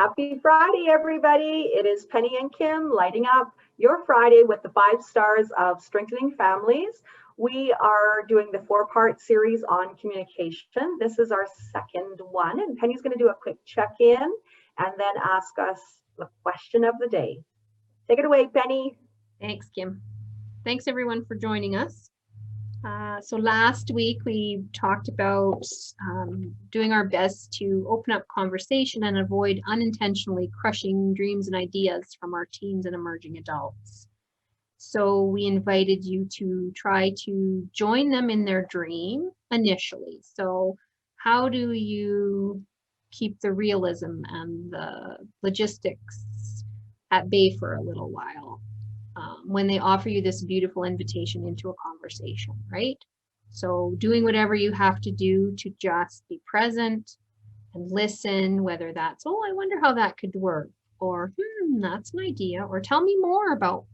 Happy Friday, everybody. It is Penny and Kim lighting up your Friday with the 5 stars of strengthening families. We are doing the 4-part series on communication. This is our second one, and Penny's going to do a quick check-in and then ask us the question of the day. Take it away, Penny. Thanks, Kim. Thanks, everyone, for joining us. So last week we talked about doing our best to open up conversation and avoid unintentionally crushing dreams and ideas from our teens and emerging adults. So we invited you to try to join them in their dream initially. So how do you keep the realism and the logistics at bay for a little while? When they offer you this beautiful invitation into a conversation, right? So doing whatever you have to do to just be present and listen, whether that's, oh, I wonder how that could work, or that's an idea, or tell me more about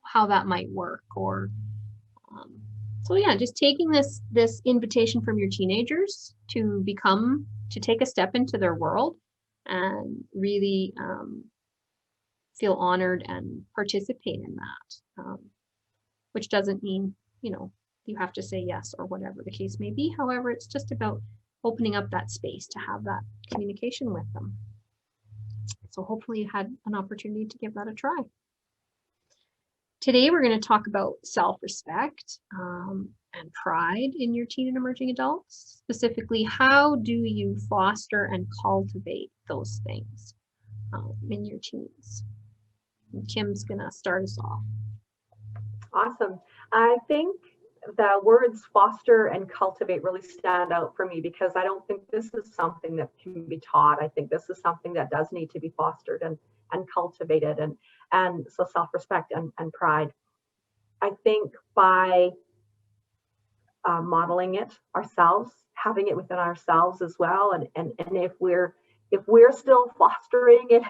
how that might work, or so yeah, just taking this invitation from your teenagers to take a step into their world and really feel honored and participate in that, which doesn't mean, you have to say yes or whatever the case may be. However, it's just about opening up that space to have that communication with them. So hopefully you had an opportunity to give that a try. Today, we're going to talk about self-respect and pride in your teen and emerging adults. Specifically, how do you foster and cultivate those things in your teens? And Kim's going to start us off. Awesome. I think the words foster and cultivate really stand out for me because I don't think this is something that can be taught. I think this is something that does need to be fostered and cultivated, and so self-respect and pride. I think by modeling it ourselves, having it within ourselves as well, and if we're still fostering it,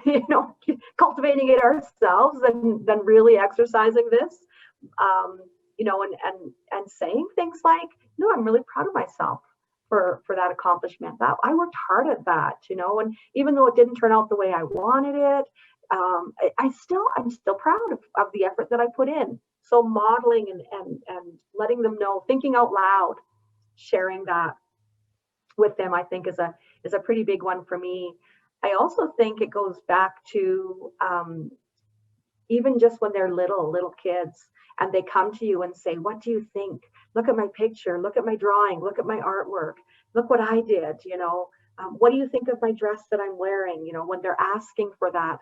cultivating it ourselves, then really exercising this, and saying things like, no, I'm really proud of myself for that accomplishment. That I worked hard at that, and even though it didn't turn out the way I wanted it, I'm still proud of the effort that I put in. So modeling and letting them know, thinking out loud, sharing that with them, I think is a pretty big one for me. I also think it goes back to even just when they're little kids and they come to you and say, what do you think? Look at my picture, look at my drawing, look at my artwork, look what I did, what do you think of my dress that I'm wearing? When they're asking for that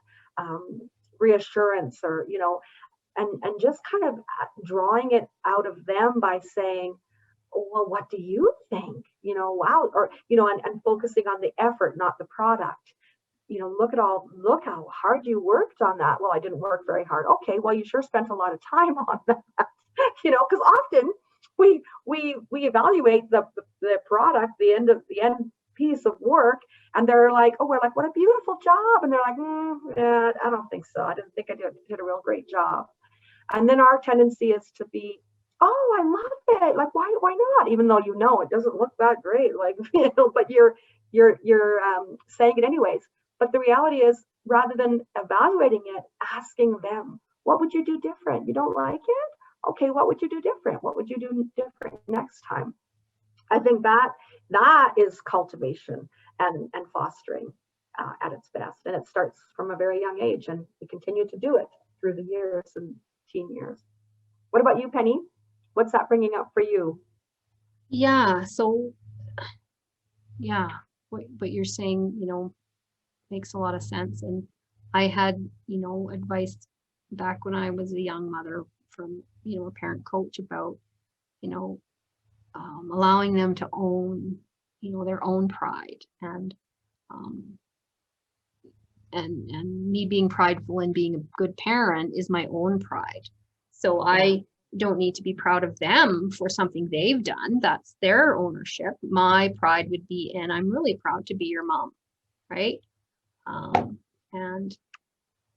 reassurance, or, and just kind of drawing it out of them by saying, well, what do you think? Wow, or, and focusing on the effort, not the product. Look how hard you worked on that. Well, I didn't work very hard. Okay, well, you sure spent a lot of time on that, because often we evaluate the product, the end piece of work, and they're like, oh, we're like, what a beautiful job. And they're like, I don't think so. I didn't think I did a real great job. And then our tendency is to be, oh, I love it. Like, why not? Even though it doesn't look that great, like, but you're saying it anyways. But the reality is, rather than evaluating it, asking them, what would you do different? You don't like it? Okay, what would you do different? What would you do different next time? I think that is cultivation and fostering at its best. And it starts from a very young age, and we continue to do it through the years and teen years. What about you, Penny? What's that bringing up for you? Yeah, so, yeah, what you're saying, makes a lot of sense. And I had, advice back when I was a young mother from, a parent coach about, allowing them to own, their own pride, and me being prideful and being a good parent is my own pride. So I don't need to be proud of them for something they've done. That's their ownership. My pride would be, and I'm really proud to be your mom, right? And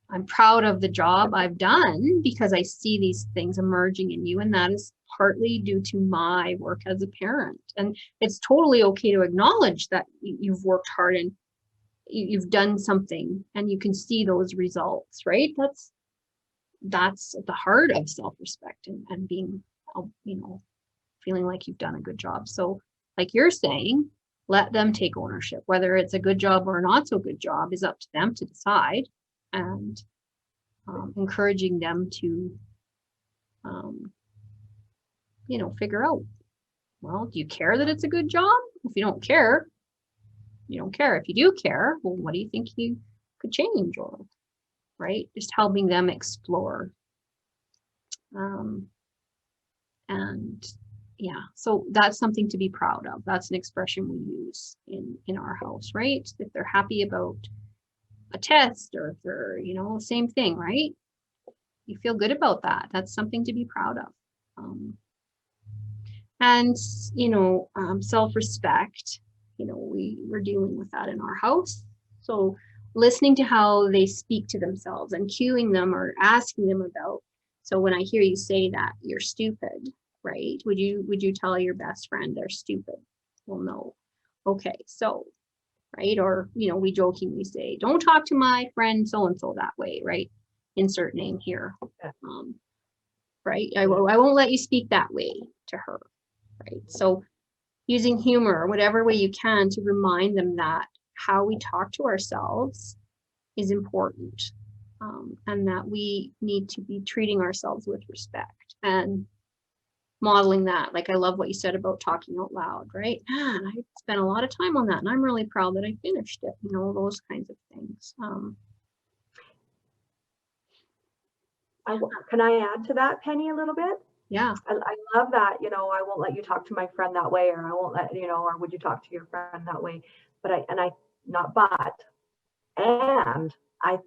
I'm proud of the job I've done because I see these things emerging in you, and that is partly due to my work as a parent. And it's totally okay to acknowledge that you've worked hard, and you've done something and you can see those results, right? That's at the heart of self-respect and being, you know, feeling like you've done a good job. So like you're saying, let them take ownership. Whether it's a good job or not so good job is up to them to decide, and encouraging them to, you know, figure out, well, do you care that it's a good job? If you don't care, you don't care. If you do care, well, what do you think you could change? Or, right, just helping them explore. And yeah, so that's something to be proud of. That's an expression we use in our house, right? If they're happy about a test, or if they're, you know, same thing, right? You feel good about that. That's something to be proud of. And, you know, self-respect, you know, we're dealing with that in our house. So listening to how they speak to themselves and cueing them or asking them about, so when I hear you say that you're stupid, right? Would you tell your best friend they're stupid? Well, no. Okay, so, right? Or, you know, we jokingly say, don't talk to my friend so-and-so that way, right? Insert name here. Right? I won't let you speak that way to her, right? So using humor or whatever way you can to remind them that how we talk to ourselves is important, and that we need to be treating ourselves with respect and modeling that. Like, I love what you said about talking out loud, right? Man, I spent a lot of time on that and I'm really proud that I finished it, you know, those kinds of things. Can I add to that, Penny, a little bit? Yeah. I love that, you know, I won't let you talk to my friend that way, or I won't let, you know, or would you talk to your friend that way? And I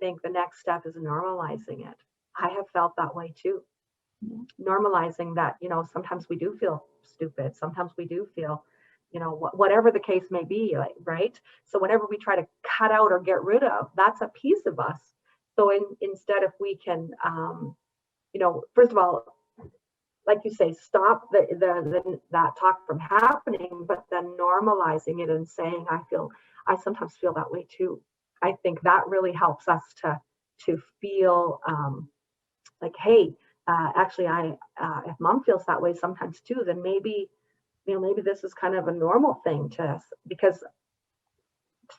think the next step is normalizing it. I have felt that way too. Normalizing that, you know, sometimes we do feel stupid. Sometimes we do feel, you know, whatever the case may be, like, right? So whenever we try to cut out or get rid of, that's a piece of us. So instead, if we can, you know, first of all, like you say, stop that talk from happening, but then normalizing it and saying, I sometimes feel that way too. I think that really helps us to feel like, hey, actually, if mom feels that way sometimes too, then maybe, you know, maybe this is kind of a normal thing to us, because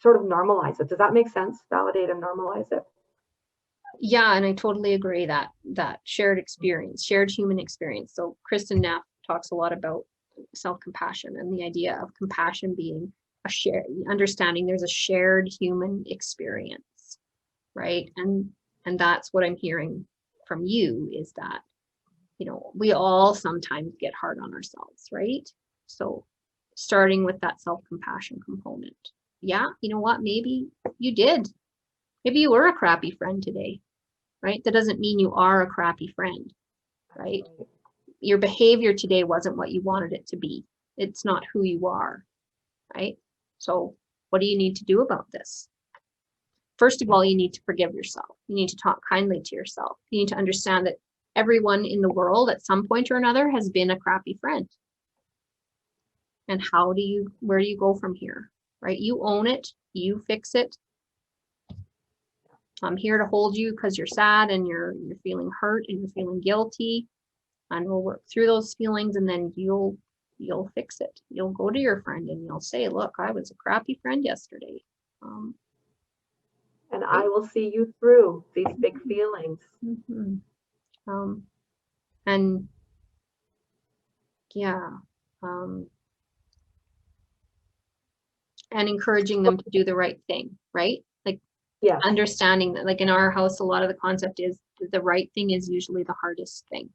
sort of normalize it. Does that make sense? Validate and normalize it. Yeah, and I totally agree that shared experience, shared human experience. So Kristen Neff talks a lot about self-compassion and the idea of compassion being a shared understanding. There's a shared human experience, right? And that's what I'm hearing from you, is that, you know, we all sometimes get hard on ourselves, right? So starting with that self-compassion component. Yeah, you know what? Maybe you did. Maybe you were a crappy friend today, right? That doesn't mean you are a crappy friend, right? Your behavior today wasn't what you wanted it to be. It's not who you are, right? So what do you need to do about this? First of all, you need to forgive yourself. You need to talk kindly to yourself. You need to understand that everyone in the world at some point or another has been a crappy friend. And where do you go from here, right? You own it, you fix it. I'm here to hold you because you're sad and you're feeling hurt and you're feeling guilty, and we'll work through those feelings, and then you'll fix it. You'll go to your friend and you'll say, look, I was a crappy friend yesterday. And I will see you through these big feelings. Mm-hmm. And yeah, and encouraging them to do the right thing, right? Like, yes, understanding that, like in our house, a lot of the concept is the right thing is usually the hardest thing,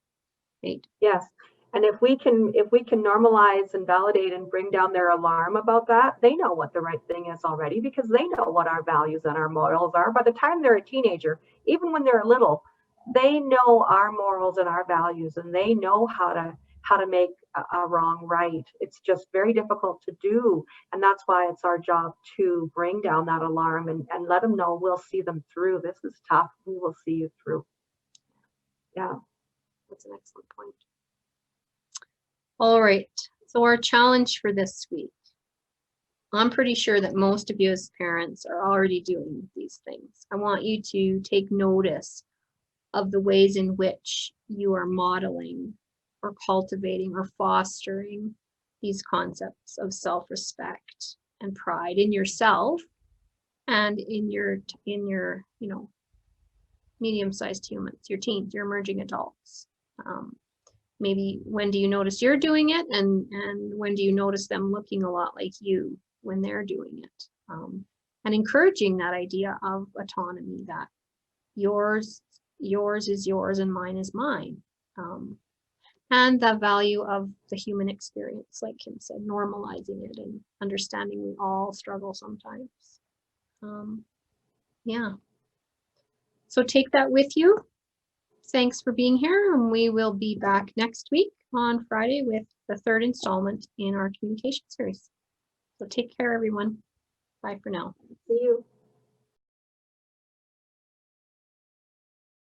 right? yes. And if we can normalize and validate and bring down their alarm about that, they know what the right thing is already, because they know what our values and our morals are. By the time they're a teenager, even when they're little, they know our morals and our values, and they know how to make a wrong right. It's just very difficult to do, and that's why it's our job to bring down that alarm and let them know we'll see them through. This is tough. We will see you through. Yeah, that's an excellent point. All right, so our challenge for this week I'm pretty sure that most of you as parents are already doing these things. I want you to take notice of the ways in which you are modeling or cultivating or fostering these concepts of self-respect and pride in yourself and in your medium-sized humans, your teens, your emerging adults. Maybe when do you notice you're doing it, and when do you notice them looking a lot like you when they're doing it, and encouraging that idea of autonomy, that yours is yours and mine is mine, and the value of the human experience, like Kim said, normalizing it and understanding we all struggle sometimes. Yeah, so take that with you. Thanks for being here, and we will be back next week on Friday with the third installment in our communication series. So take care, everyone. Bye for now. See you.